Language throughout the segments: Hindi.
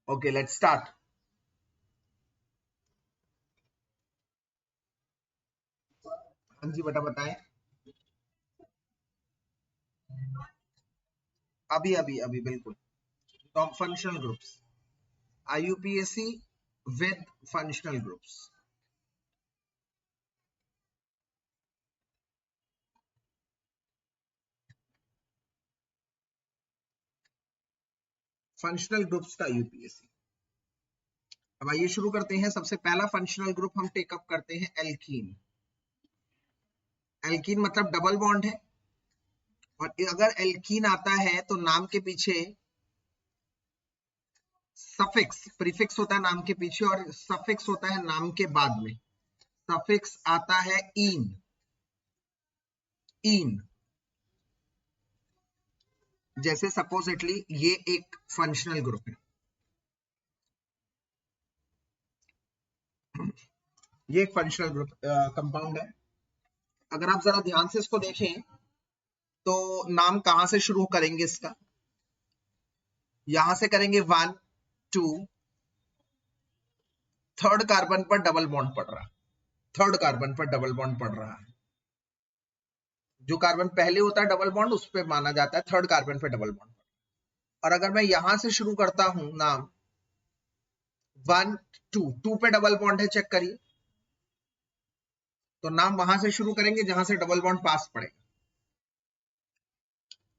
Okay, let's start. हाँ जी बेटा बताएं। अभी अभी अभी बिल्कुल। Top functional groups, IUPAC with functional groups. Functional groups का IUPAC। अब आइए शुरू करते हैं। सबसे पहला फंक्शनल ग्रुप हम टेकअप करते हैं एल्कीन। एल्कीन मतलब डबल बॉन्ड है, और अगर एल्कीन आता है तो नाम के पीछे सफिक्स, प्रीफिक्स होता है नाम के पीछे, और सफिक्स होता है नाम के बाद में। सफिक्स आता है इन। इन जैसे सपोजिटली ये एक फंक्शनल ग्रुप है, ये एक फंक्शनल ग्रुप कंपाउंड है। अगर आप जरा ध्यान से इसको देखें तो नाम कहां से शुरू करेंगे इसका? यहां से करेंगे 1 2, थर्ड कार्बन पर डबल बॉन्ड पड़ रहा है। थर्ड कार्बन पर डबल बॉन्ड पड़ रहा है। जो कार्बन पहले होता है डबल बॉन्ड, उस पर माना जाता है थर्ड कार्बन पर डबल बॉन्ड। और अगर मैं यहां से शुरू करता हूं नाम 1 2, 2 पे डबल बॉन्ड है, चेक करिए। तो नाम वहां से शुरू करेंगे जहां से डबल बॉन्ड पास पड़ेगा।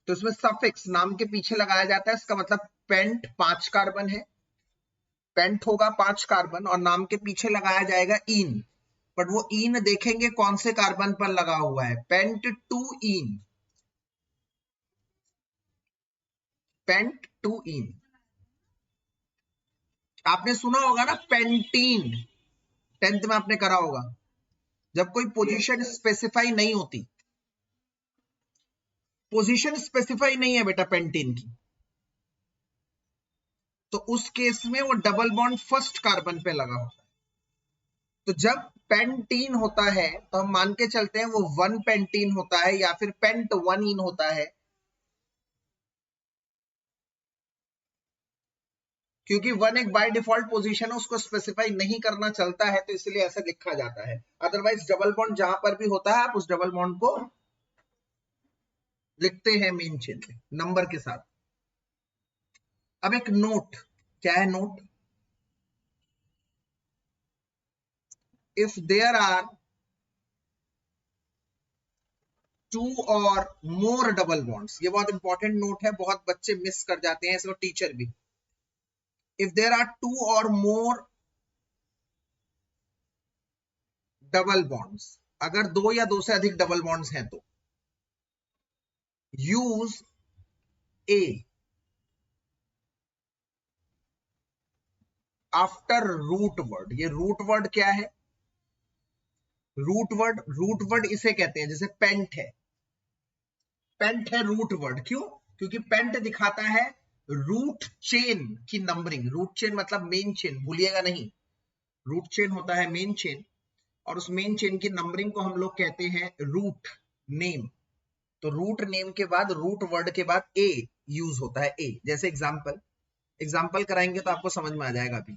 तो इसमें सफिक्स नाम के पीछे लगाया जाता है। इसका मतलब पेंट 5 कार्बन है, पेंट होगा 5 कार्बन, और नाम के पीछे लगाया जाएगा इन। बट वो इन देखेंगे कौन से कार्बन पर लगा हुआ है। पेंट 2 इन, पेंट 2 इन। आपने सुना होगा ना पेंटीन, 10th में आपने करा होगा। जब कोई पोजीशन स्पेसिफाई नहीं होती, पोजीशन स्पेसिफाई नहीं है बेटा पेंटीन की, तो उस केस में वो डबल बॉन्ड फर्स्ट कार्बन पे लगा होता है। तो जब पेंटीन होता है तो हम मान के चलते हैं वो 1 पेंटीन होता है, या फिर पेंट 1 इन होता है, क्योंकि 1 एक बाय डिफॉल्ट पोजीशन है, उसको स्पेसिफाई नहीं करना चलता है, तो इसलिए ऐसा लिखा जाता है। अदरवाइज डबल बॉन्ड जहां पर भी होता है, आप उस डबल बॉन्ड को लिखते हैं मेन चेन में नंबर के साथ। अब एक नोट, क्या है नोट? इफ देयर आर 2 और मोर डबल बॉन्ड्स, ये बहुत इंपॉर्टेंट नोट है, बहुत बच्चे मिस कर जाते हैं इसको, टीचर भी। इफ देयर आर 2 और मोर डबल बॉन्ड्स, अगर 2 या 2 से अधिक डबल बॉन्ड्स हैं तो use A after root word. ये रूट वर्ड क्या है? रूट वर्ड, रूट वर्ड इसे कहते हैं, जैसे पेंट है, पेंट है रूट वर्ड। क्यों? क्योंकि पेंट दिखाता है रूट चेन की नंबरिंग। रूट चेन मतलब मेन चेन, भूलिएगा नहीं। रूट चेन होता है मेन चेन, और उस मेन चेन की नंबरिंग को हम लोग कहते हैं रूट नेम। तो रूट नेम के बाद, रूट वर्ड के बाद ए यूज होता है। ए जैसे एग्जाम्पल, एग्जाम्पल कराएंगे तो आपको समझ में आ जाएगा। अभी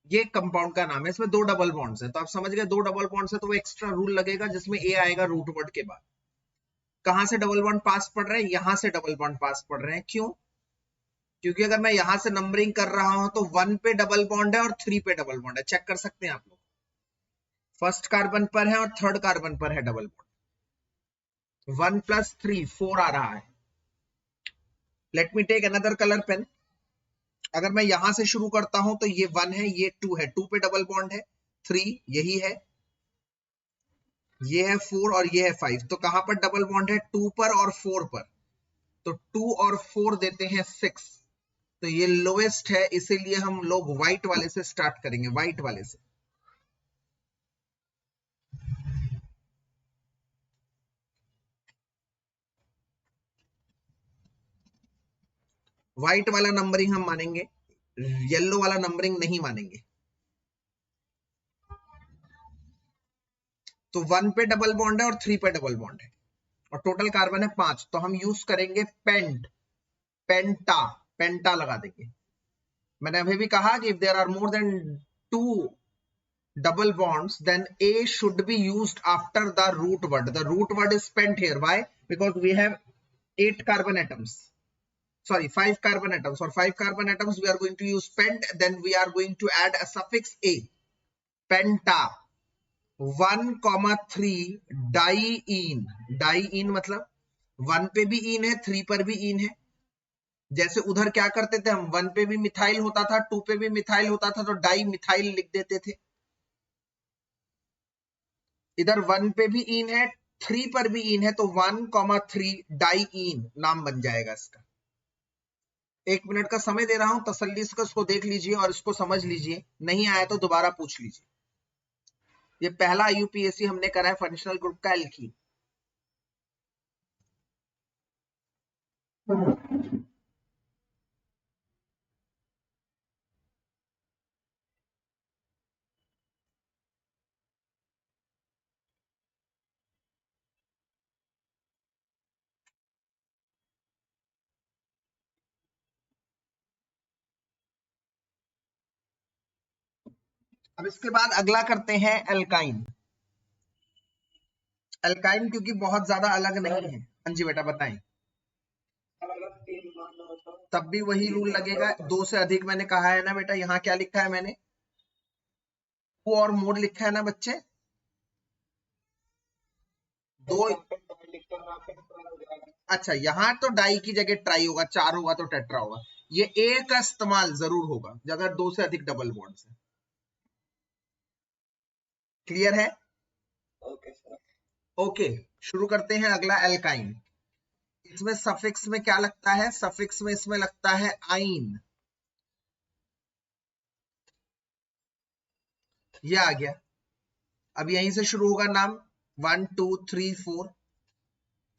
ये कंपाउंड का नाम है, इसमें 2 डबल बॉन्ड्स है, तो आप समझ गए 2 डबल बॉन्ड्स है तो वो एक्स्ट्रा रूल लगेगा जिसमें ए आएगा रूट वर्ड के बाद। कहां से डबल बॉन्ड पास पड़ रहे हैं? यहां से डबल बॉन्ड पास पड़ रहे हैं। क्यों? क्योंकि अगर मैं यहां से नंबरिंग कर रहा हूं तो 1 पे डबल बॉन्ड है और 3 पे डबल बॉन्ड है, चेक कर सकते हैं आप लोग। फर्स्ट कार्बन पर है और थर्ड कार्बन पर है डबल बॉन्ड। 1 + 3 4 आ रहा है। Let me take another colour pen. अगर मैं यहां से शुरू करता हूं तो ये 1 है, ये 2 है, 2 पे डबल बॉन्ड है, 3 यही है, ये है 4 और ये है 5। तो कहां पर डबल बॉन्ड है? 2 पर और 4 पर। तो 2 और 4 देते हैं 6। तो ये लोएस्ट है, इसीलिए हम लोग व्हाइट वाले से स्टार्ट करेंगे, व्हाइट वाले से। व्हाइट वाला नंबरिंग हम मानेंगे, येलो वाला नंबरिंग नहीं मानेंगे। तो 1 पे डबल बॉन्ड है और 3 पे डबल बॉन्ड है, और टोटल कार्बन है 5, तो हम यूज करेंगे पेंट पेंटा, पेंटा लगा देंगे। मैंने अभी भी कहा कि if there are more than 2 double bonds, then A should be used after the root word. The root word is spent here. Why? Because we have 8 carbon atoms. Sorry, 5 carbon atoms. For 5 carbon atoms, we are going to use pent. Then we are going to add a suffix A. Penta. 1,3 diene. Diene मतलब 1 पे भी इन है, 3 पर भी इन है। जैसे उधर क्या करते थे हम, 1 पे भी मिथाइल होता था, 2 पे भी मिथाइल होता था, तो डाई मिथाइल लिख देते थे। इधर 1 पे भी इन है, 3 पर भी इन है, तो 1,3 डाइइन नाम बन जाएगा इसका। 1 मिनट का समय दे रहा हूं, तसल्ली से इसको देख लीजिए और इसको समझ लीजिए। नहीं आया तो दोबारा पूछ लीजिए। ये पहला यूपीएससी हमने करा है फंक्शनल ग्रुप का एल्कीन। अब इसके बाद अगला करते हैं एल्काइन। एल्काइन क्योंकि बहुत ज्यादा अलग नहीं है। हाँ जी बेटा बताएं। तब भी वही रूल लगेगा, 2 से अधिक मैंने कहा है ना बेटा। यहाँ क्या लिखा है मैंने, टू और मोर लिखा है ना बच्चे। दो, अच्छा यहाँ तो डाई की जगह ट्राई होगा, 4 होगा तो टेट्रा होगा। ये ए का इस्तेमाल जरूर होगा अगर 2 से अधिक डबल बॉन्ड है। क्लियर है? ओके, शुरू करते हैं अगला एल्काइन। इसमें सफिक्स में क्या लगता है, सफिक्स में इसमें लगता है आइन। ये आ गया। अब यहीं से शुरू होगा नाम, 1 2 3 4।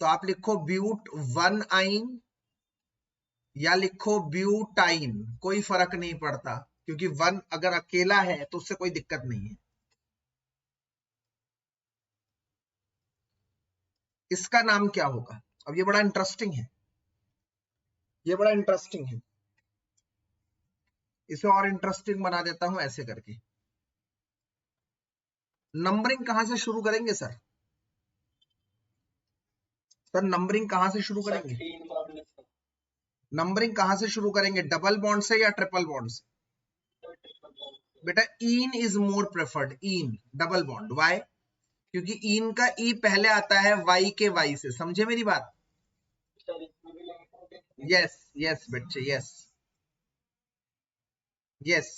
तो आप लिखो ब्यूट 1 आइन या लिखो ब्यूटाइन, कोई फर्क नहीं पड़ता, क्योंकि 1 अगर अकेला है तो उससे कोई दिक्कत नहीं है। इसका नाम क्या होगा? अब ये बड़ा इंटरेस्टिंग है, ये बड़ा इंटरेस्टिंग है। इसे और इंटरेस्टिंग बना देता हूं ऐसे करके। नंबरिंग कहां से शुरू करेंगे सर? सर नंबरिंग कहां से शुरू करेंगे? नंबरिंग कहां से शुरू करेंगे, डबल बॉन्ड से या ट्रिपल बॉन्ड से? बेटा इन इज मोर प्रेफर्ड, इन डबल बॉन्ड। वाई? क्योंकि इन का ई पहले आता है वाई के वाई से। समझे मेरी बात? यस यस बच्चे, यस यस।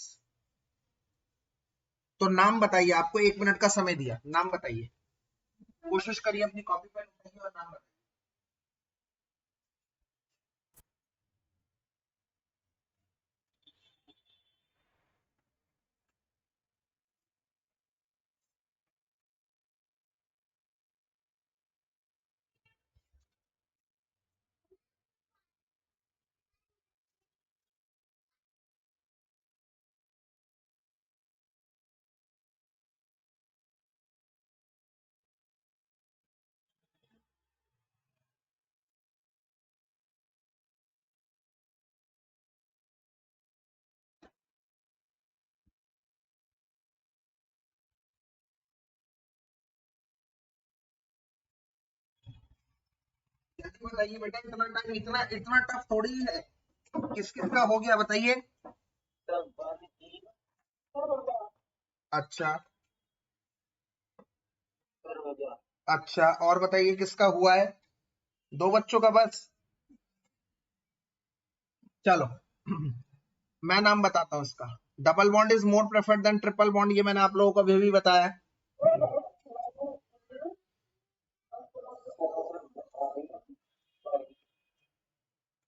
तो नाम बताइए, आपको 1 मिनट का समय दिया, नाम बताइए। कोशिश करिए अपनी कॉपी पर लिखिए और नाम बताइए। जल्दी बताइए बेटा, इतना टाइम, इतना इतना टफ थोड़ी है। किस किस का हो गया बताइए। अच्छा अच्छा, और बताइए किसका हुआ है? 2 बच्चों का बस। चलो मैं नाम बताता हूं इसका। Double bond is more preferred than triple bond, ये मैंने आप लोगों को अभी भी बताया।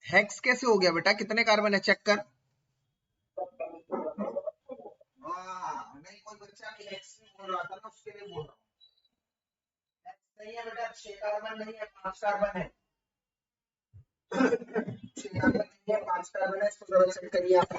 हेक्स कैसे हो गया बेटा, कितने कार्बन है चेक कर। नहीं, कोई बच्चा भी हेक्स नहीं बोल रहा था ना, उसके लिए बोल रहा हूँ। हेक्स नहीं है बेटा, 6 कार्बन नहीं है, 5 कार्बन है। 6 कार्बन नहीं है, 5 कार्बन है, इसको डबल चेक करिए आप।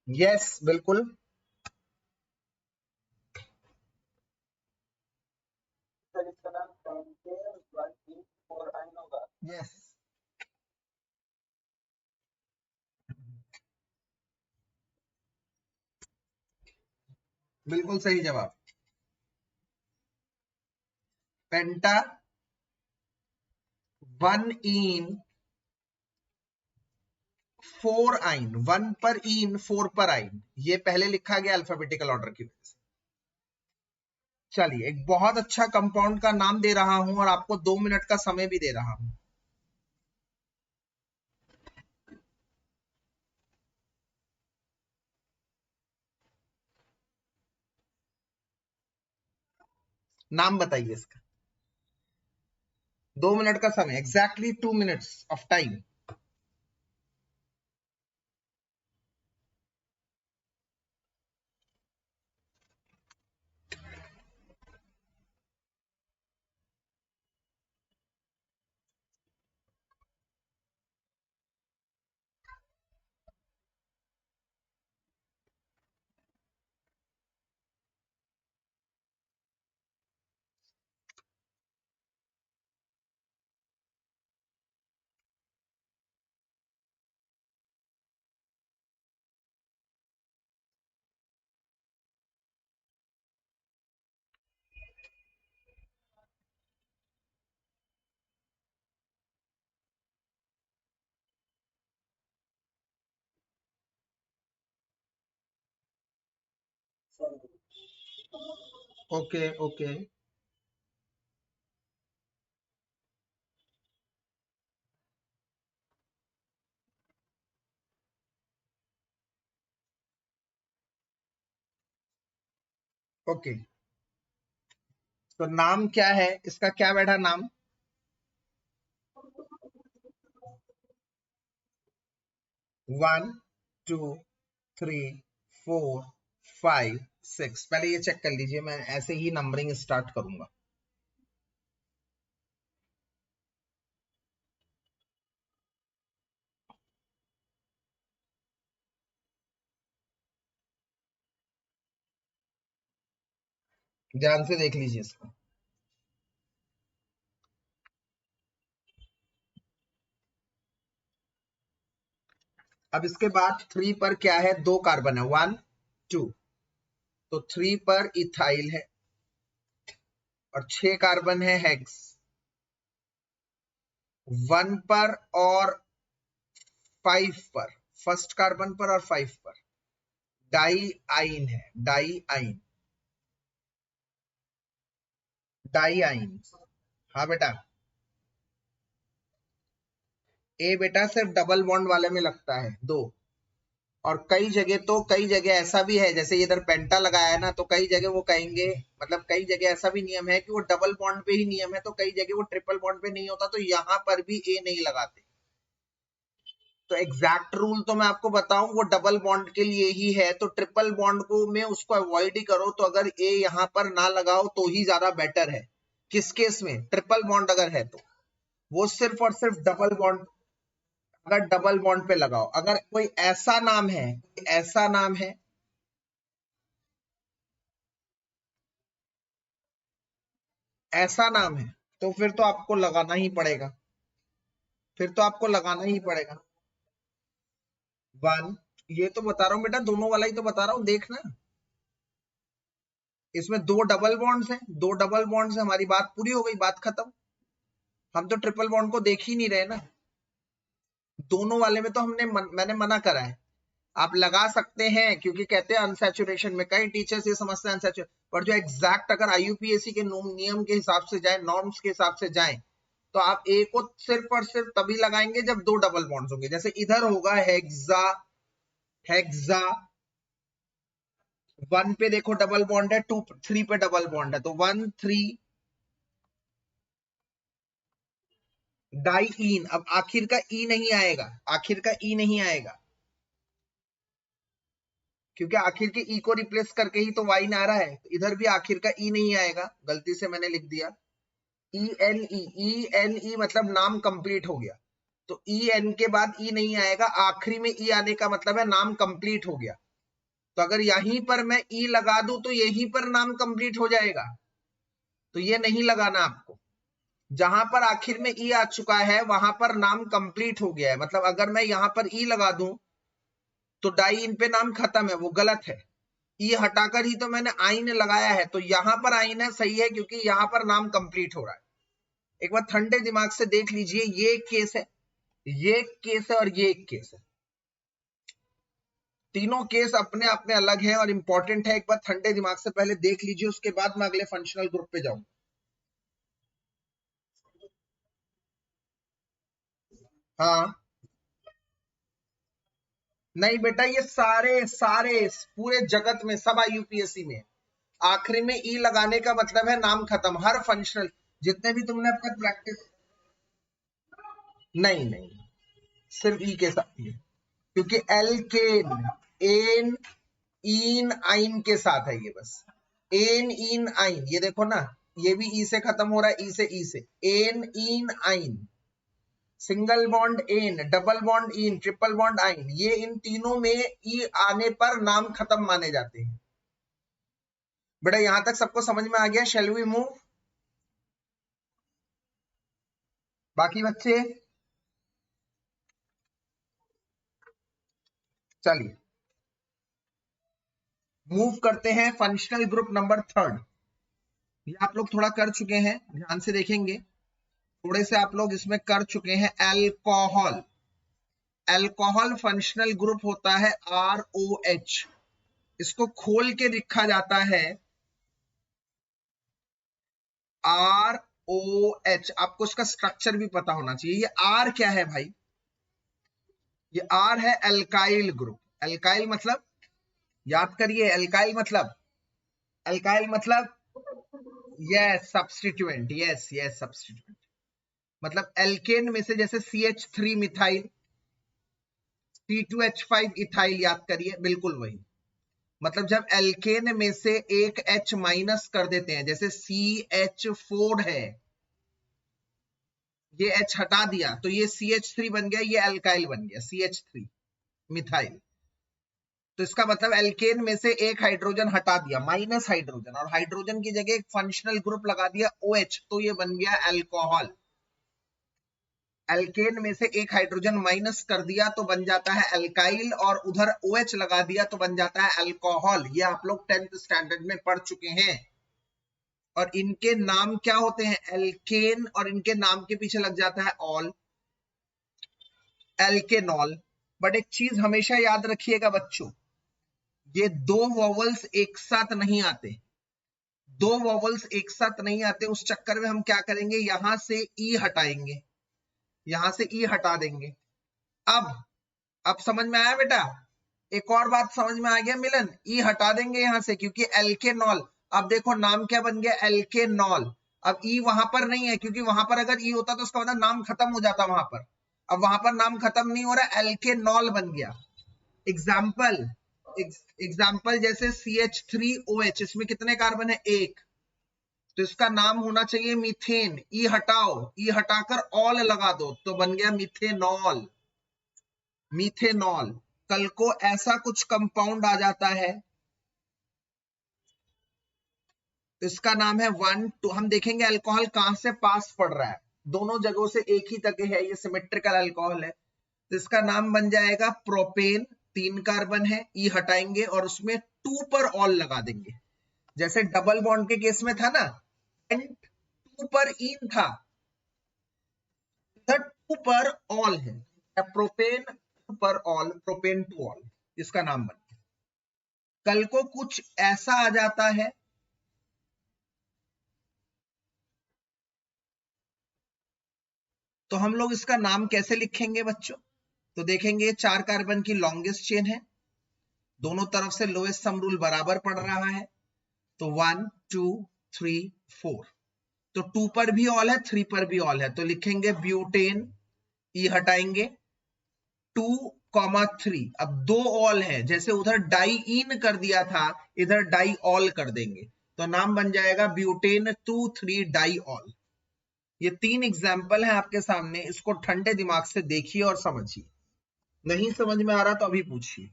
यस बिल्कुल। यस बिल्कुल सही जवाब। पेंटा 1 इन 4 आइन, 1 पर इन 4 पर आइन, ये पहले लिखा गया अल्फाबेटिकल ऑर्डर की वजह से। चलिए, एक बहुत अच्छा कंपाउंड का नाम दे रहा हूं और आपको 2 मिनट का समय भी दे रहा हूं। नाम बताइए इसका। 2 मिनट का समय, exactly 2 minutes of time. Okay okay. Okay, तो नाम क्या है इसका, क्या बैठा नाम? 1 2 3 4 5 6। पहले ये चेक कर लीजिए, मैं ऐसे ही नंबरिंग स्टार्ट करूंगा। ध्यान से देख लीजिए इसको। अब इसके बाद 3 पर क्या है, 2 कार्बन है, 1 2, तो 3 पर इथाइल है और 6 कार्बन है हेक्स। 1 पर और 5 पर, फर्स्ट कार्बन पर और 5 पर डाई आइन है, डाई आइन, डाई आइन। हाँ बेटा, ए बेटा सिर्फ डबल बॉन्ड वाले में लगता है 2, और कई जगह तो कई जगह ऐसा भी है, जैसे इधर पेंटा लगाया है ना, तो कई जगह वो कहेंगे, मतलब कई जगह ऐसा भी नियम है कि वो डबल बॉन्ड पे ही नियम है, तो कई जगह वो ट्रिपल बॉन्ड पे नहीं होता, तो यहां पर भी ए नहीं लगाते। तो एग्जैक्ट रूल तो मैं आपको बताऊं, वो डबल बॉन्ड के लिए ही है, तो ट्रिपल बॉन्ड को में उसको अवॉइड ही करो, तो अगर ए यहां पर ना लगाओ तो ही ज्यादा बेटर है। किस केस में? ट्रिपल बॉन्ड अगर है तो वो सिर्फ और सिर्फ डबल बॉन्ड, अगर डबल बॉन्ड पे लगाओ। अगर कोई ऐसा नाम है, ऐसा नाम है, ऐसा नाम है, तो फिर तो आपको लगाना ही पड़ेगा, फिर तो आपको लगाना ही पड़ेगा। 1, ये तो बता रहा हूं बेटा, दोनों वाला ही तो बता रहा हूं, देखना। इसमें 2 डबल बॉन्ड्स हैं, 2 डबल बॉन्ड्स, हमारी बात पूरी हो गई, बात खत्म। हम तो ट्रिपल बॉन्ड को देख ही नहीं रहे ना। दोनों वाले में तो मैंने मना करा है। आप लगा सकते हैं क्योंकि कहते हैं अनसैचुरेशन में, कई टीचर्स ये समझते हैं अनसैचुरेशन, पर जो एग्जैक्ट अगर आईयूपीएससी के नियम के हिसाब से जाए, नॉर्म्स के हिसाब से जाए, तो आप ए को सिर्फ और सिर्फ तभी लगाएंगे जब 2 डबल बॉन्ड्स होंगे। जैसे इधर होगा हेक्सा, हेक्सा 1 पे देखो डबल बॉन्ड है, 2 3 पे डबल बॉन्ड है, तो 1 3 डाईइन। अब आखिर का ई नहीं आएगा, आखिर का ई नहीं आएगा, क्योंकि आखिर के ई को रिप्लेस करके ही तो वाइन आ रहा है, तो इधर भी आखिर का ई नहीं आएगा, गलती से मैंने लिख दिया E N E. E N E मतलब नाम कंप्लीट हो गया, तो ई एन के बाद ई नहीं आएगा, आखिरी में ई आने का मतलब है नाम कंप्लीट हो गया। तो अगर यहीं पर मैं ई लगा दूं तो यहीं पर नाम कंप्लीट हो जाएगा, तो ये नहीं लगाना आपको। जहां पर आखिर में ई आ चुका है वहां पर नाम कंप्लीट हो गया है। मतलब अगर मैं यहां पर ई लगा दूं तो डाई इन पे नाम खत्म है, वो गलत है। ई हटाकर ही तो मैंने आइन लगाया है, तो यहां पर आइन है, सही है, क्योंकि यहां पर नाम कंप्लीट हो रहा है। एक बार ठंडे दिमाग से देख लीजिए, ये एक केस है, ये एक केस है और ये एक केस है। तीनों केस अपने आप में अलग है और इंपॉर्टेंट है। एक बार ठंडे दिमाग से पहले देख लीजिए, उसके बाद मैं अगले फंक्शनल ग्रुप पे जाऊं। हाँ, नहीं बेटा, ये सारे सारे पूरे जगत में सब IUPAC में आखिरी में ई लगाने का मतलब है नाम खत्म। हर फंक्शनल जितने भी तुमने अब तक प्रैक्टिस, नहीं नहीं, सिर्फ ई के साथ ही है, क्योंकि एल्केन एन इन आइन के साथ है ये, बस एन इन आइन। ये देखो ना, ये भी ई से खत्म हो रहा है, ई से ane ene yne, single bond ane, double bond ene, triple bond yne, ये इन तीनों में ई आने पर नाम खत्म माने जाते हैं। बेटा यहां तक सबको समझ में आ गया? Shall we move? बाकी बच्चे चलिए मूव करते हैं फंक्शनल ग्रुप नंबर 3। ये आप लोग थोड़ा कर चुके हैं, ध्यान से देखेंगे, थोड़े से आप लोग इसमें कर चुके हैं। अल्कोहल, अल्कोहल फंक्शनल ग्रुप होता है ROH। इसको खोल के लिखा जाता है ROH। आपको इसका स्ट्रक्चर भी पता होना चाहिए। ये R क्या है भाई? ये R है अल्काइल ग्रुप। अल्काइल मतलब, याद करिए, अल्काइल मतलब, अल्काइल मतलब yes substituent, yes yes substituent. मतलब एल्केन में से जैसे CH3 मिथाइल, C2H5 इथाइल, याद करिए, बिल्कुल वही। मतलब जब एल्केन में से एक H माइनस कर देते हैं, जैसे CH4 है, ये H हटा दिया तो ये CH3 बन गया, ये अल्काइल बन गया CH3 मिथाइल। तो इसका मतलब एल्केन में से एक हाइड्रोजन हटा दिया, माइनस हाइड्रोजन, और हाइड्रोजन की जगह एक फंक्शनल ग्रुप लगा दिया OH, तो ये बन गया अल्कोहल। एल्केन में से एक हाइड्रोजन माइनस कर दिया तो बन जाता है अल्काइल, और उधर OH लगा दिया तो बन जाता है अल्कोहल। ये आप लोग 10th स्टैंडर्ड में पढ़ चुके हैं। और इनके नाम क्या होते हैं? एल्केन, और इनके नाम के पीछे लग जाता है ऑल, एल्केनॉल। बट एक चीज हमेशा याद रखिएगा बच्चों, ये दो वॉवल्स एक साथ नहीं आते, दो वॉवल्स एक साथ नहीं आते। उस चक्कर में हम क्या करेंगे, यहां से ई हटाएंगे, यहां से ई हटा देंगे। अब समझ में आया बेटा? एक और बात समझ में आ गया मिलन? ई हटा देंगे यहां से, क्योंकि एल्केनॉल, अब देखो नाम क्या बन गया, एल्केनॉल। अब ई वहां पर नहीं है, क्योंकि वहां पर अगर ई होता तो उसका मतलब नाम खत्म हो जाता वहां पर। अब वहां पर नाम खत्म नहीं हो रहा, एल्केनॉल बन गया। एग्जाम्पल, एग्जाम्पल जैसे CH3OH, इसमें कितने कार्बन है? एक, तो इसका नाम होना चाहिए मीथेन। ई हटाओ, ई हटाकर ऑल लगा दो तो बन गया मीथेनॉल, मीथेनॉल। कल को ऐसा कुछ कंपाउंड आ जाता है तो इसका नाम है 1 2, हम देखेंगे अल्कोहल कहां से पास पड़ रहा है, दोनों जगहों से एक ही जगह है, ये सिमेट्रिकल अल्कोहल है, तो इसका नाम बन जाएगा प्रोपेन। 3 कार्बन है, ई हटाएंगे और उसमें 2 पर ऑल लगा देंगे। जैसे डबल बॉन्ड के केस में था ना, 2 पर इन था, 2 पर ऑल है, प्रोपेन 2 पर ऑल, प्रोपेन टू ऑल, इसका नाम बन गया। कल को कुछ ऐसा आ जाता है तो हम लोग इसका नाम कैसे लिखेंगे बच्चों? तो देखेंगे 4 कार्बन की लॉन्गेस्ट चेन है, दोनों तरफ से लोएस्ट सम रूल बराबर पड़ रहा है, तो 1 2 3 4, तो 2 पर भी ऑल है, 3 पर भी ऑल है, तो लिखेंगे ब्यूटेन, ई हटाएंगे, 2,3। अब 2 ऑल है, जैसे उधर डाई इन कर दिया था, इधर डाई ऑल कर देंगे, तो नाम बन जाएगा ब्यूटेन 2,3 डाई ऑल। ये 3 एग्जाम्पल है आपके सामने, इसको ठंडे दिमाग से देखिए और समझिए। नहीं समझ में आ रहा तो अभी पूछिए।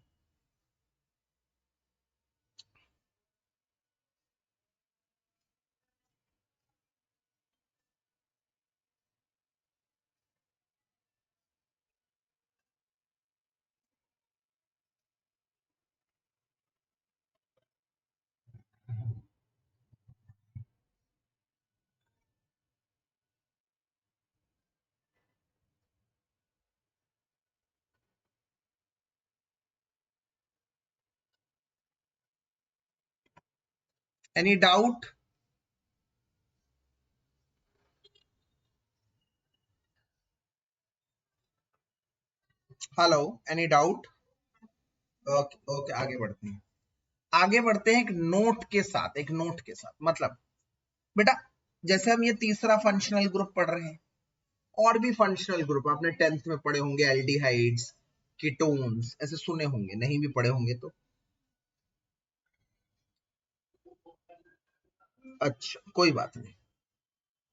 Any doubt? Hello, any doubt? Okay okay, आगे बढ़ते हैं। आगे बढ़ते हैं एक नोट के साथ मतलब बेटा, जैसे हम ये तीसरा फंक्शनल ग्रुप पढ़ रहे हैं, और भी फंक्शनल ग्रुप आपने 10th में पढ़े होंगे, एल्डिहाइड्स, कीटोन्स, ऐसे सुने होंगे, नहीं भी पढ़े होंगे तो अच्छा कोई बात नहीं।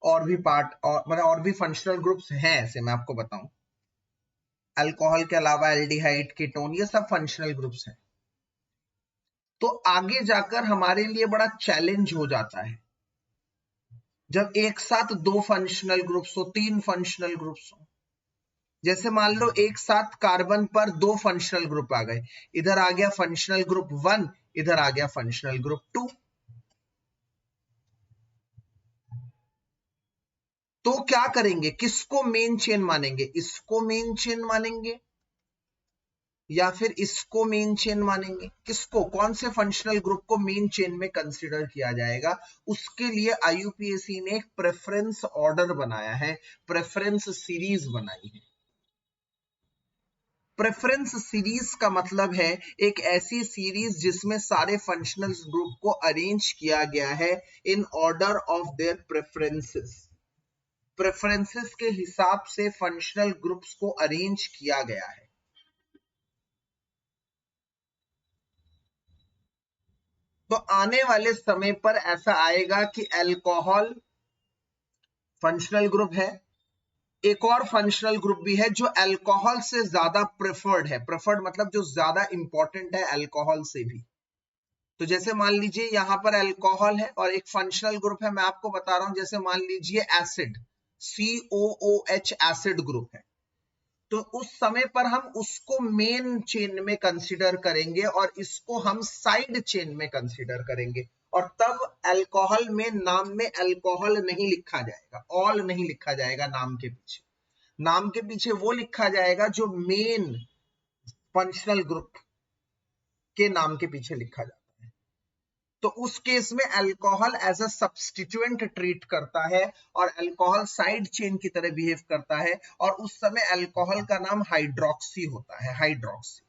और भी पार्ट और मतलब और भी फंक्शनल ग्रुप्स हैं ऐसे, मैं आपको बताऊं, अल्कोहल के अलावा एल्डिहाइड, कीटोन, ये सब फंक्शनल ग्रुप्स हैं। तो आगे जाकर हमारे लिए बड़ा चैलेंज हो जाता है जब एक साथ दो फंक्शनल ग्रुप्स हो, तीन फंक्शनल ग्रुप्स हो। जैसे मान लो एक साथ कार्बन पर दो फंक्शनल ग्रुप आ गए, इधर आ गया फंक्शनल ग्रुप 1, इधर आ गया फंक्शनल ग्रुप 2। तो क्या करेंगे, किसको मेन चेन मानेंगे, इसको मेन चेन मानेंगे या फिर इसको मेन चेन मानेंगे? किसको, कौन से फंक्शनल ग्रुप को मेन चेन में कंसीडर किया जाएगा? उसके लिए आईयूपीएसी ने एक प्रेफरेंस ऑर्डर बनाया है, प्रेफरेंस सीरीज बनाई है। प्रेफरेंस सीरीज का मतलब है एक ऐसी सीरीज जिसमें सारे फंक्शनल ग्रुप को अरेंज किया गया है in order of their preferences. Preferences के हिसाब से फंक्शनल ग्रुप्स को अरेंज किया गया है। तो आने वाले समय पर ऐसा आएगा कि अल्कोहल फंक्शनल ग्रुप है, एक और फंक्शनल ग्रुप भी है जो अल्कोहल से ज्यादा प्रेफर्ड है, प्रेफर्ड मतलब जो ज्यादा इंपॉर्टेंट है अल्कोहल से भी। तो जैसे मान लीजिए यहां पर अल्कोहल है और एक फंक्शनल ग्रुप है, मैं आपको बता रहा हूं, जैसे मान लीजिए एसिड, COOH एसिड ग्रुप है। तो उस समय पर हम उसको मेन चेन में कंसीडर करेंगे और इसको हम साइड चेन में कंसीडर करेंगे, और तब अल्कोहल में नाम में अल्कोहल नहीं लिखा जाएगा, ऑल नहीं लिखा जाएगा नाम के पीछे। नाम के पीछे वो लिखा जाएगा जो मेन फंक्शनल ग्रुप के नाम के पीछे लिखा जाता है। तो उस केस में alcohol as a substituent treat करता है और अल्कोहल साइड चेन की तरह बिहेव करता है, और उस समय अल्कोहल का नाम हाइड्रोक्सी होता है, हाइड्रोक्सी।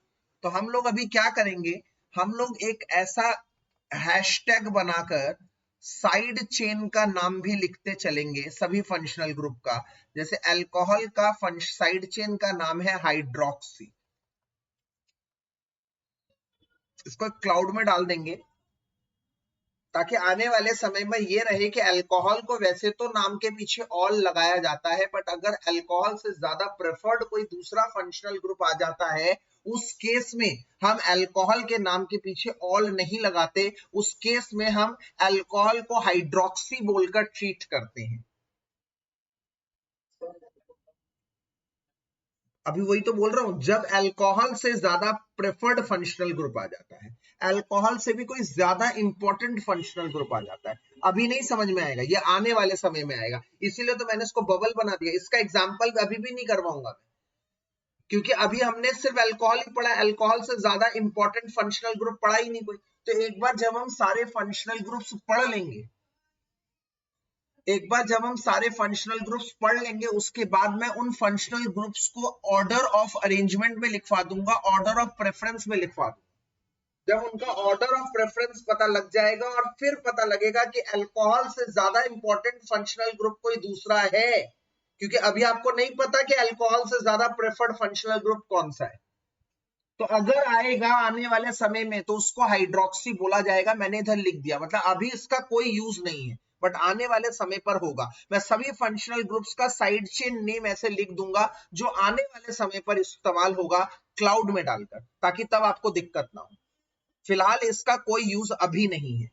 तो हम लोग अभी क्या करेंगे, हम लोग एक ऐसा हैशटैग बनाकर साइड चेन का नाम भी लिखते चलेंगे सभी फंक्शनल ग्रुप का। जैसे अल्कोहल का साइड चेन का नाम है हाइड्रोक्सी, इसको क्लाउड में डाल देंगे ताकि आने वाले समय में ये रहे कि अल्कोहल को वैसे तो नाम के पीछे ऑल लगाया जाता है, बट अगर अल्कोहल से ज्यादा प्रेफर्ड कोई दूसरा फंक्शनल ग्रुप आ जाता है, उस केस में हम अल्कोहल के नाम के पीछे ऑल नहीं लगाते, उस केस में हम अल्कोहल को हाइड्रोक्सी बोलकर ट्रीट करते हैं। अभी वही तो बोल रहा हूं, जब अल्कोहल से ज्यादा प्रेफर्ड फंक्शनल ग्रुप आ जाता है, अल्कोहल से भी कोई ज्यादा इंपॉर्टेंट फंक्शनल ग्रुप आ जाता है, अभी नहीं समझ में आएगा, ये आने वाले समय में आएगा। इसीलिए तो मैंने इसको बबल बना दिया, इसका एग्जाम्पल अभी भी नहीं करवाऊंगा मैं, क्योंकि अभी हमने सिर्फ अल्कोहल ही पढ़ा, अल्कोहल से ज्यादा इंपॉर्टेंट फंक्शनल ग्रुप पढ़ा ही नहीं कोई। तो एक बार जब हम सारे फंक्शनल ग्रुप्स पढ़ लेंगे, एक बार जब हम सारे फंक्शनल ग्रुप्स पढ़ लेंगे, उसके बाद मैं उन फंक्शनल ग्रुप्स को ऑर्डर ऑफ अरेंजमेंट में लिखवा दूंगा, ऑर्डर ऑफ प्रेफरेंस में लिखवा दूंगा। जब उनका ऑर्डर ऑफ प्रेफरेंस पता लग जाएगा और फिर पता लगेगा कि अल्कोहल से ज्यादा इंपॉर्टेंट फंक्शनल ग्रुप कोई दूसरा है, क्योंकि अभी आपको नहीं पता कि अल्कोहल से ज्यादा प्रेफर्ड फंक्शनल ग्रुप कौन सा है। तो अगर आएगा आने वाले समय में तो उसको हाइड्रोक्सी बोला जाएगा, मैंने इधर लिख दिया, मतलब अभी इसका कोई यूज नहीं है, बट आने वाले समय पर होगा। मैं सभी फंक्शनल ग्रुप्स का साइड चेन नेम ऐसे लिख दूंगा जो आने वाले समय पर इस्तेमाल होगा क्लाउड में डालकर, ताकि तब आपको दिक्कत ना हो। फिलहाल इसका कोई यूज अभी नहीं है।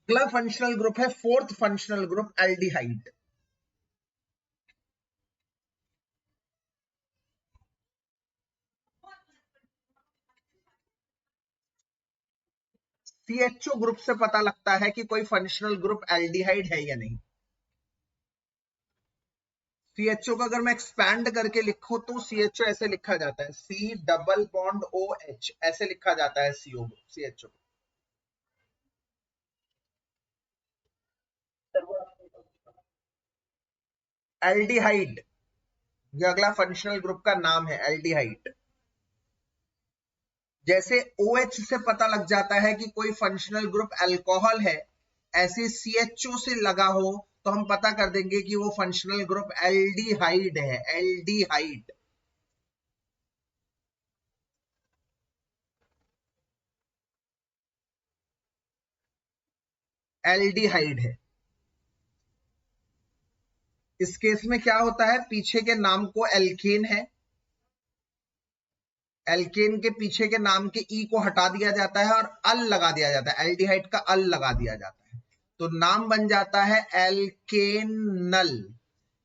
अगला फंक्शनल ग्रुप है fourth functional group, aldehyde. CHO group से पता लगता है कि कोई फंक्शनल ग्रुप एल्डिहाइड है या नहीं। सीएचओ को अगर मैं एक्सपैंड करके लिखूं तो सीएचओ ऐसे लिखा जाता है, C डबल बॉन्ड OH, ऐसे लिखा जाता है सीएचओ। एल्डिहाइड, ये अगला फंक्शनल ग्रुप का नाम है, एल्डिहाइड। जैसे OH से पता लग जाता है कि कोई फंक्शनल ग्रुप अल्कोहल है, ऐसे CHO से लगा हो तो हम पता कर देंगे कि वो फंक्शनल ग्रुप एल्डिहाइड है, एल्डिहाइड। एल्डिहाइड है। इस केस में क्या होता है, पीछे के नाम को एल्केन है, एल्केन के पीछे के नाम के ई को हटा दिया जाता है और अल लगा दिया जाता है, एल्डिहाइड का अल लगा दिया जाता है, तो नाम बन जाता है एल्केनल,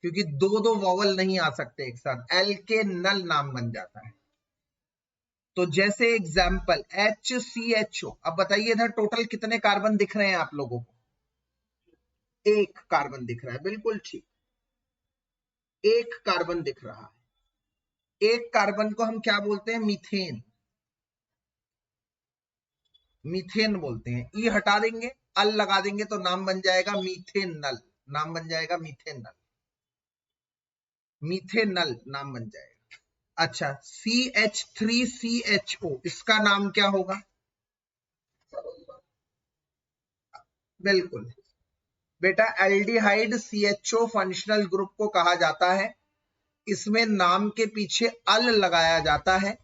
क्योंकि दो दो वॉवल नहीं आ सकते एक साथ, एल्केनल नाम बन जाता है। तो जैसे एग्जाम्पल HCHO, अब बताइए इधर टोटल कितने कार्बन दिख रहे हैं आप लोगों को? एक कार्बन दिख रहा है, बिल्कुल ठीक, एक कार्बन दिख रहा है। एक कार्बन को हम क्या बोलते हैं? मीथेन, मीथेन बोलते हैं। ई हटा देंगे, अल लगा देंगे तो नाम बन जाएगा मीथेनल, नाम बन जाएगा मीथेनल, मीथेनल नाम बन जाएगा। अच्छा, CH3CHO, इसका नाम क्या होगा? बिल्कुल बेटा, एल्डिहाइड CHO फंक्शनल ग्रुप को कहा जाता है, इसमें नाम के पीछे अल लगाया जाता है।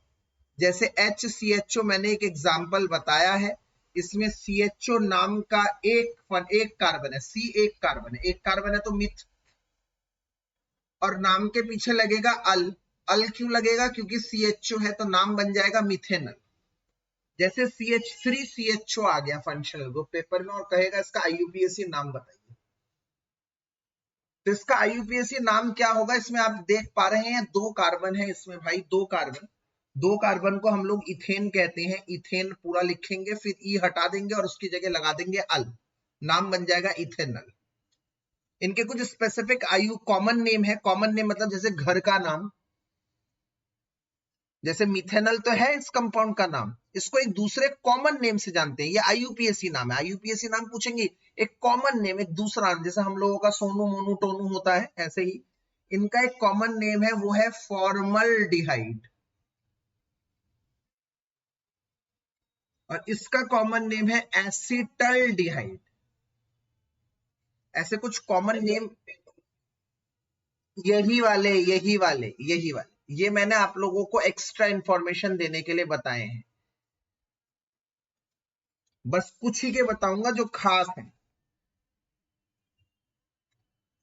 जैसे HCHO मैंने एक एग्जाम्पल बताया है, इसमें CHO नाम का एक कार्बन है, C एक कार्बन है, एक कार्बन है तो मिथ, और नाम के पीछे लगेगा अल। अल क्यों लगेगा? क्योंकि CHO है तो नाम बन जाएगा मिथेनल। जैसे CH3CHO आ गया फंक्शनल ग्रुप पेपर में और कहेगा इसका IUPAC नाम बताइए, तो इसका IUPAC नाम क्या होगा? इसमें आप देख पा रहे हैं दो कार्बन है इसमें भाई, दो कार्बन, दो कार्बन को हम लोग इथेन कहते हैं, इथेन पूरा लिखेंगे, फिर ई हटा देंगे और उसकी जगह लगा देंगे अल, नाम बन जाएगा इथेनल। इनके कुछ स्पेसिफिक कॉमन नेम है, कॉमन नेम मतलब जैसे घर का नाम, जैसे मिथेनल तो है इस कंपाउंड का नाम, इसको एक दूसरे कॉमन नेम से जानते हैं, ये IUPAC नाम है। IUPAC नाम पूछेंगे, एक कॉमन नेम, एक दूसरा, जैसे हम लोगों का सोनू मोनू टोनू होता है, ऐसे ही इनका एक कॉमन नेम है, वो है फॉर्मल्डिहाइड, और इसका कॉमन नेम है एसिटल्डिहाइड। ऐसे कुछ कॉमन नेम, यही वाले ये मैंने आप लोगों को एक्स्ट्रा इंफॉर्मेशन देने के लिए बताए हैं, बस कुछ ही के बताऊंगा जो खास है।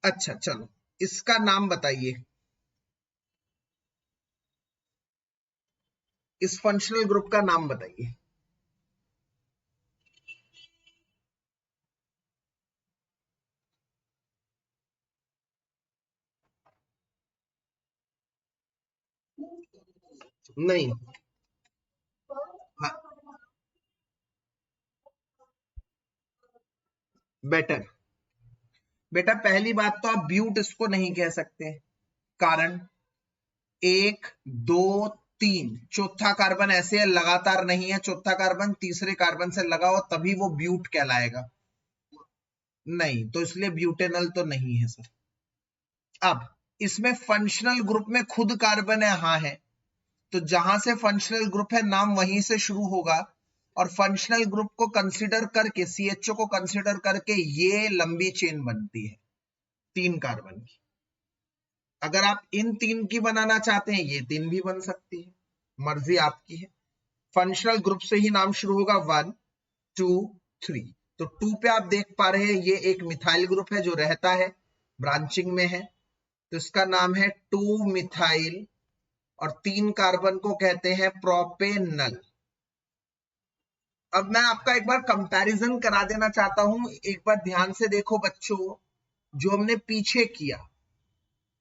अच्छा चलो, इसका नाम बताइए, इस फंक्शनल ग्रुप का नाम बताइए। नहीं, हाँ, बेटर। बेटा पहली बात तो आप ब्यूट इसको नहीं कह सकते, कारण 1 2 3, चौथा कार्बन ऐसे लगातार नहीं है, चौथा कार्बन तीसरे कार्बन से लगा हो तभी वो ब्यूट कहलाएगा, नहीं, तो इसलिए ब्यूटेनल तो नहीं है सर। अब इसमें फंक्शनल ग्रुप में खुद कार्बन है, हाँ है, तो जहां से फंक्शनल ग्रुप है नाम वहीं से शुरू होगा, और फंक्शनल ग्रुप को कंसीडर करके, CHO को कंसीडर करके ये लंबी चेन बनती है 3 कार्बन की। अगर आप इन 3 की बनाना चाहते हैं, ये 3 भी बन सकती है, मर्जी आपकी है। फंक्शनल ग्रुप से ही नाम शुरू होगा, 1 2 3, तो 2 पे आप देख पा रहे हैं ये एक मिथाइल ग्रुप है जो रहता है, ब्रांचिंग में है, तो इसका नाम है 2 मिथाइल, और 3 कार्बन को कहते हैं प्रोपेनल। अब मैं आपका एक बार कंपैरिजन करा देना चाहता हूं, एक बार ध्यान से देखो बच्चों, जो हमने पीछे किया,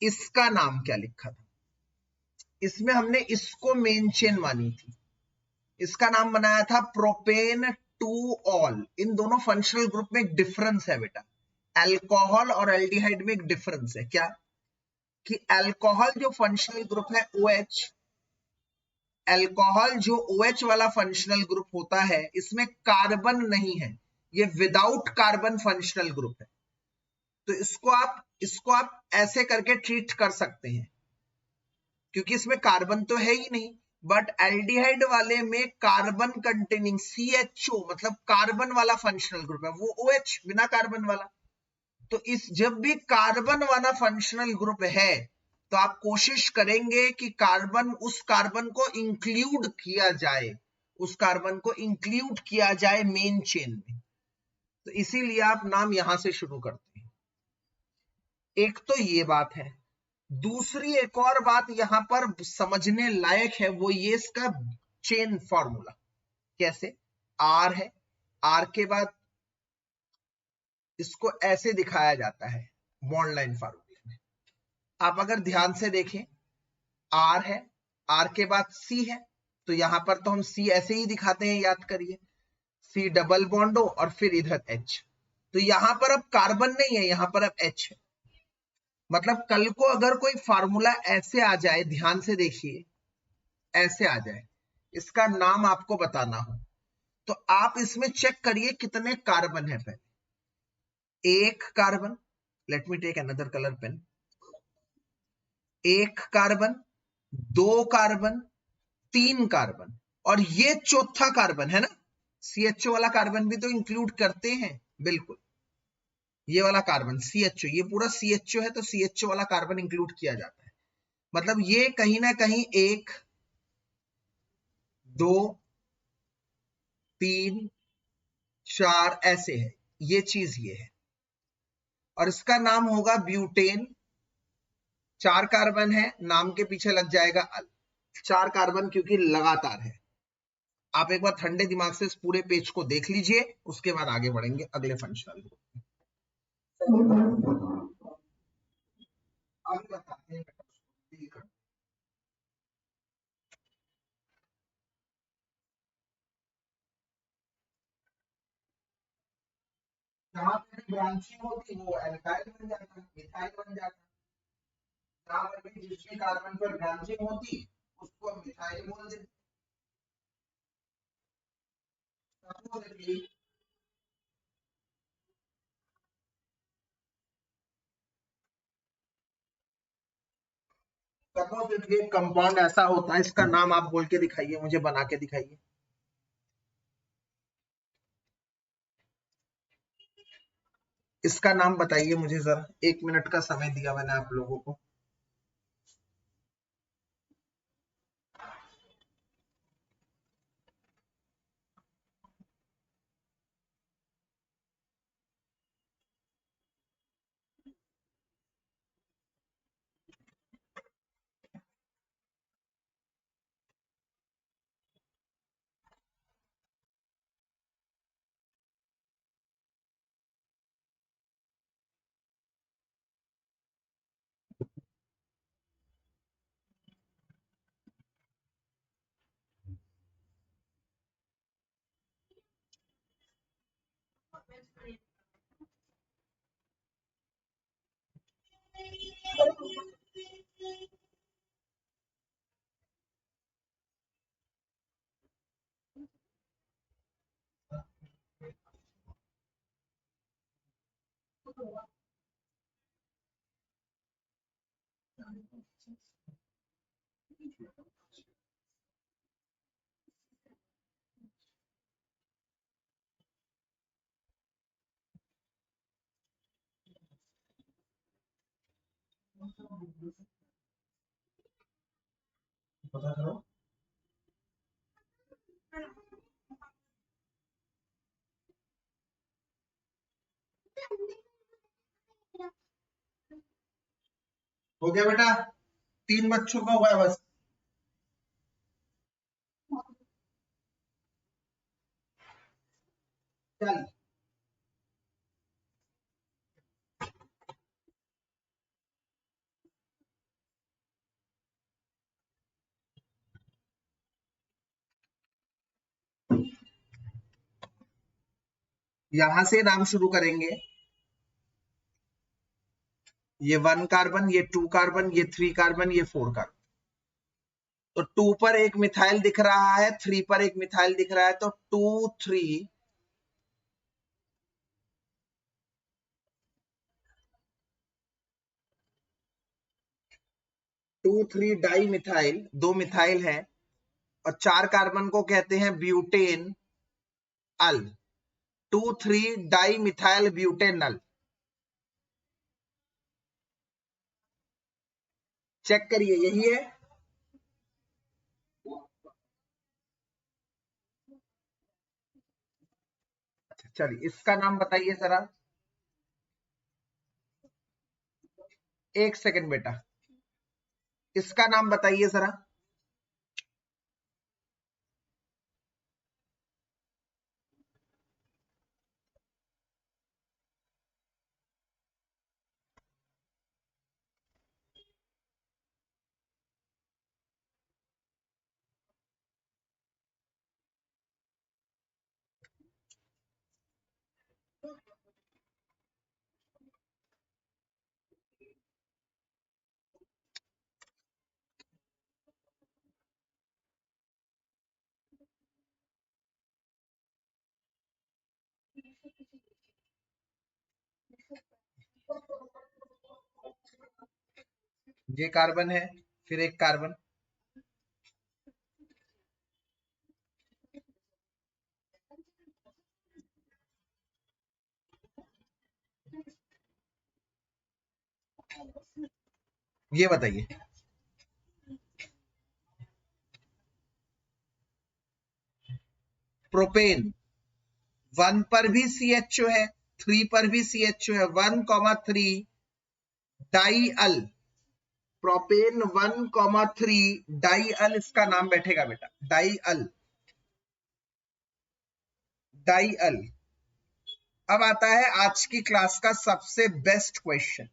इसका नाम क्या लिखा था? इसमें हमने इसको मेन चेन मानी थी, इसका नाम बनाया था प्रोपेन टू ऑल। इन दोनों फंक्शनल ग्रुप में एक डिफरेंस है बेटा, अल्कोहल और एल्डिहाइड में एक डिफरेंस है, क्या? कि अल्कोहल जो फंक्शनल ग्रुप है OH, अल्कोहल जो OH वाला फंक्शनल ग्रुप होता है, इसमें कार्बन नहीं है, ये विदाउट कार्बन फंक्शनल ग्रुप है, तो इसको आप इसको आप ऐसे करके ट्रीट कर सकते हैं क्योंकि इसमें कार्बन तो है ही नहीं, बट एल्डिहाइड वाले में कार्बन कंटेनिंग CHO मतलब कार्बन वाला फंक्शनल ग्रुप है, वो OH बिना कार्बन वाला। तो इस जब भी कार्बन वाला फंक्शनल ग्रुप है तो आप कोशिश करेंगे कि कार्बन उस कार्बन को इंक्लूड किया जाए, उस कार्बन को इंक्लूड किया जाए मेन चेन में। तो इसीलिए आप नाम यहां से शुरू करते हैं। एक तो ये बात है। दूसरी एक और बात यहां पर समझने लायक है, वो ये इसका चेन फॉर्मूला। कैसे? R है, R के बाद इसको ऐसे दिखाया जाता है बॉन्ड लाइन फॉर्मूले में। आप अगर ध्यान से देखें, R है, R के बाद C है, तो यहां पर तो हम C ऐसे ही दिखाते हैं, याद करिए, C डबल बॉन्ड हो और फिर इधर H। तो यहां पर अब कार्बन नहीं है, यहां पर अब H है। मतलब कल को अगर कोई फार्मूला ऐसे आ जाए, ध्यान से देखिए, ऐसे आ जाए, इसका नाम आपको बताना हो, तो आप इसमें चेक करिए कितने कार्बन है। पहले एक carbon, let me take another colour pen, एक कार्बन, दो कार्बन, तीन कार्बन, और ये चौथा कार्बन है ना। CHO वाला कार्बन भी तो इंक्लूड करते हैं, बिल्कुल, ये वाला कार्बन CHO, ये पूरा CHO है, तो CHO वाला कार्बन इंक्लूड किया जाता है। मतलब ये कहीं ना कहीं 1 2 3 4 ऐसे है, ये चीज ये है, और इसका नाम होगा ब्यूटेन। 4 कार्बन है, नाम के पीछे लग जाएगा 4 कार्बन क्योंकि लगातार है। आप एक बार ठंडे दिमाग से इस पूरे पेज को देख लीजिए, उसके बाद आगे बढ़ेंगे अगले फंक्शनल ग्रुप में। आगे बताते हैं। जहां पे ब्रांचिंग होती वो एल्काइल बन जाता, मिथाइल बन जाता। जहां पर भी जिसके कार्बन पर ब्रांचिंग होती उसको हम मिथाइल बोल देते। सपोज एक कंपाउंड ऐसा होता है, इसका नाम आप बोल के दिखाइए, मुझे बना के दिखाइए। इसका नाम बताइए मुझे जरा, 1 मिनट का समय दिया मैंने आप लोगों को। पता करो। हो गया बेटा, 3 बच्चों का हुआ है बस। चल, यहां से नाम शुरू करेंगे। ये 1 कार्बन, ये 2 कार्बन, ये 3 कार्बन, ये 4 कार्बन। तो 2 पर एक मिथाइल दिख रहा है, 3 पर एक मिथाइल दिख रहा है, तो 2 3 2,3 डाई मिथाइल, 2 मिथाइल है और 4 कार्बन को कहते हैं ब्यूटेन अल। 2,3 डाई मिथाइल ब्यूटेनल। चेक करिए, यही है। चलिए इसका नाम बताइए जरा। एक सेकंड बेटा, इसका नाम बताइए जरा। ये कार्बन है, फिर एक कार्बन। ये बताइए। प्रोपेन 1 पर भी CHO है, 3 पर भी CHO है। 1,3 डाई अल। प्रोपेन 1,3 डाई अल, इसका नाम बैठेगा बेटा, डाई अल। डाई अल। अब आता है आज की क्लास का सबसे बेस्ट क्वेश्चन।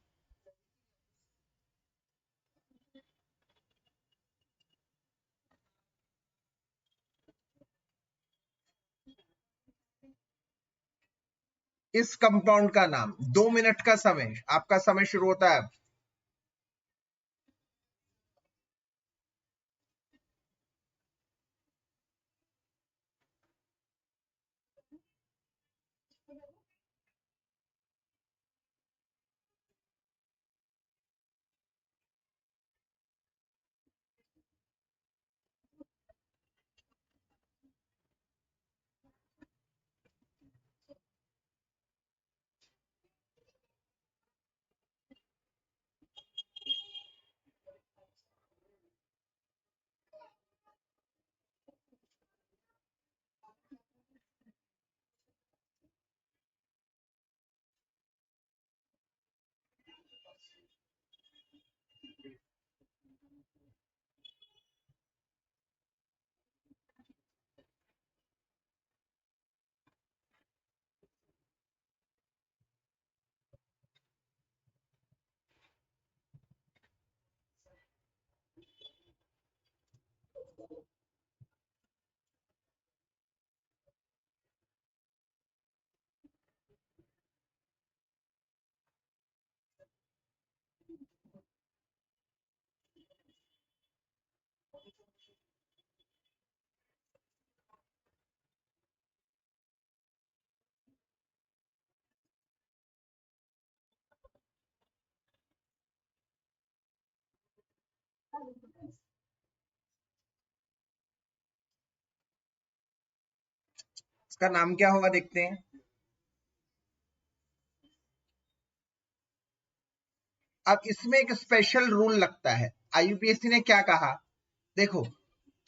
इस कंपाउंड का नाम। 2 मिनट का समय, आपका समय शुरू होता है। इसका नाम क्या होगा देखते हैं। अब इसमें एक स्पेशल रूल लगता है। IUPAC ने क्या कहा, देखो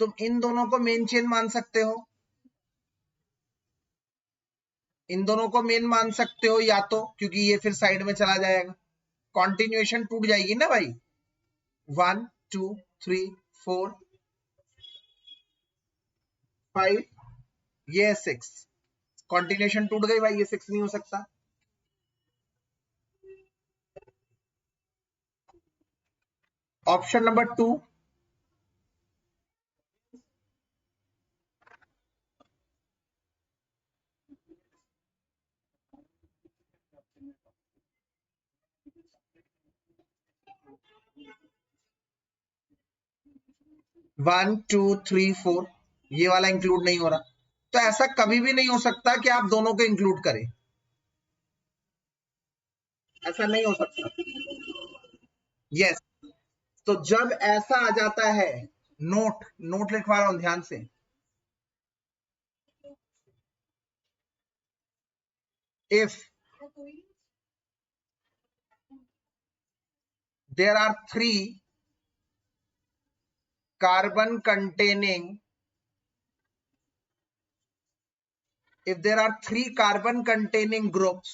तुम इन दोनों को मेन चेन मान सकते हो, इन दोनों को मेन मान सकते हो या तो, क्योंकि ये फिर साइड में चला जाएगा, कॉन्टिन्यूएशन टूट जाएगी ना भाई। 1 2 3 4 5, ये 6, कॉन्टिन्यूएशन टूट गई भाई, ये 6 नहीं हो सकता। ऑप्शन नंबर 2, 1 2 3 4, ये वाला इंक्लूड नहीं हो रहा। तो ऐसा कभी भी नहीं हो सकता कि आप दोनों को इंक्लूड करें, ऐसा नहीं हो सकता। यस, तो जब ऐसा आ जाता है, नोट नोट लिखवा रहा हूं ध्यान से, if there are 3 carbon containing groups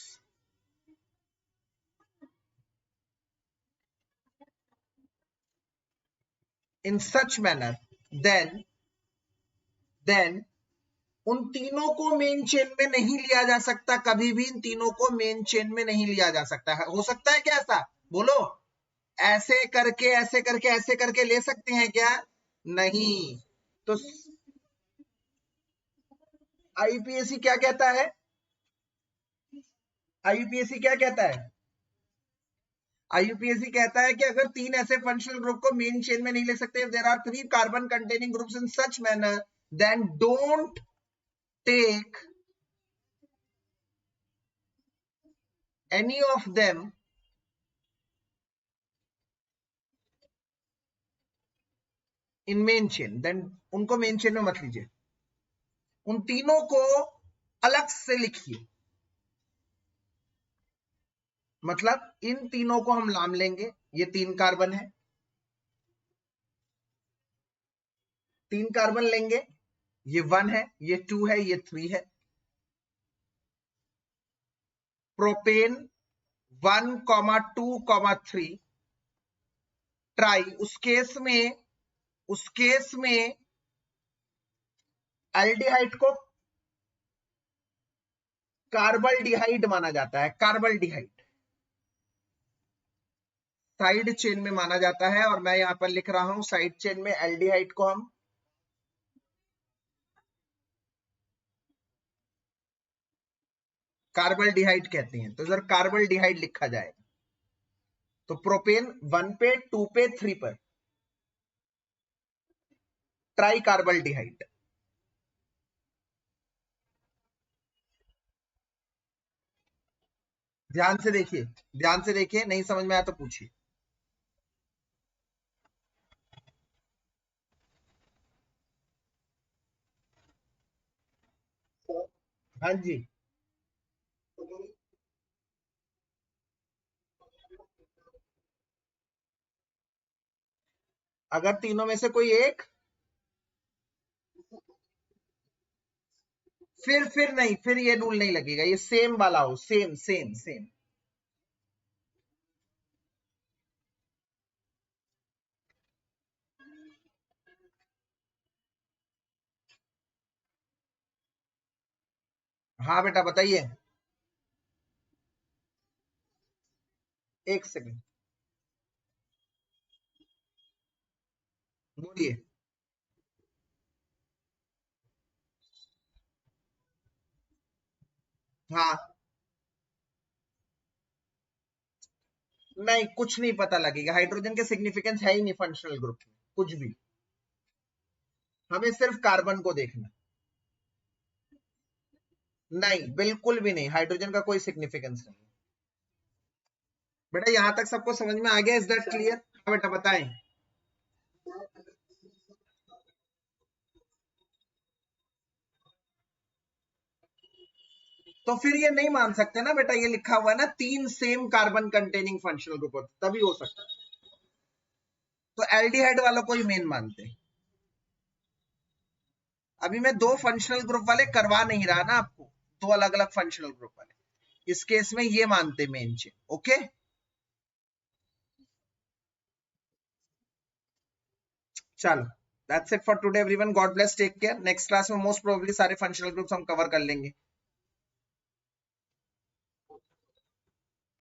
in such manner, then उन तीनों को मेन चेन में नहीं लिया जा सकता, कभी भी इन तीनों को मेन चेन में नहीं लिया जा सकता है। हो सकता है क्या ऐसा? बोलो, ऐसे करके ऐसे करके ऐसे करके ले सकते हैं क्या? नहीं। तो आईयूपीएसी क्या कहता है? आईयूपीएसी क्या कहता है? आईयूपीएसी कहता है कि अगर 3 ऐसे फंक्शनल ग्रुप को मेन चेन में नहीं ले सकते, if there are 3 carbon containing groups in such manner, then don't take any of them in main chain, then उनको मेन चेन में मत लीजिए, उन तीनों को अलग से लिखिए। मतलब इन तीनों को हम नाम लेंगे, ये 3 कार्बन है, 3 कार्बन लेंगे, ये 1 है, ये 2 है, ये 3 है। प्रोपेन 1, 2, 3 ट्राई, उस केस में एल्डिहाइड को कार्बल्डिहाइड माना जाता है, कार्बल्डिहाइड साइड चेन में माना जाता है, और मैं यहां पर लिख रहा हूं साइड चेन में एल्डिहाइड को हम कार्बल्डिहाइड कहते हैं। तो इधर कार्बल्डिहाइड लिखा जाएगा। तो प्रोपेन 1 पे, 2 पे, 3 पर ट्राई कार्बल्डिहाइड। ध्यान से देखिए, ध्यान से देखिए, नहीं समझ में आया तो पूछिए। हाँ जी, अगर तीनों में से कोई एक, फिर नहीं, फिर ये रूल नहीं लगेगा, ये सेम वाला हो, सेम सेम सेम। हाँ बेटा बताइए, एक सेकंड बोलिए। हाँ, नहीं कुछ नहीं पता लगेगा, हाइड्रोजन के सिग्निफिकेंस है ही नहीं फंक्शनल ग्रुप में कुछ भी, हमें सिर्फ कार्बन को देखना। नहीं, बिल्कुल भी नहीं, हाइड्रोजन का कोई सिग्निफिकेंस नहीं। बेटा यहां तक सबको समझ में आ गया? Is that clear? हाँ बेटा बताएं। तो फिर ये नहीं मान सकते ना बेटा, ये लिखा हुआ है ना 3 same carbon containing functional group होते, तभी हो सकता है। तो एल्डिहाइड वालों को ही मेन मानते हैं। अभी मैं 2 फंक्शनल ग्रुप वाले करवा नहीं रहा ना आपको, 2 अलग अलग फंक्शनल ग्रुप वाले, इस केस में ये मानते मेन चेन। ओके, चलो that's it for today everyone, God bless, take care. Next class में मोस्ट प्रोबेबली सारे फंक्शनल ग्रुप्स हम कवर कर लेंगे।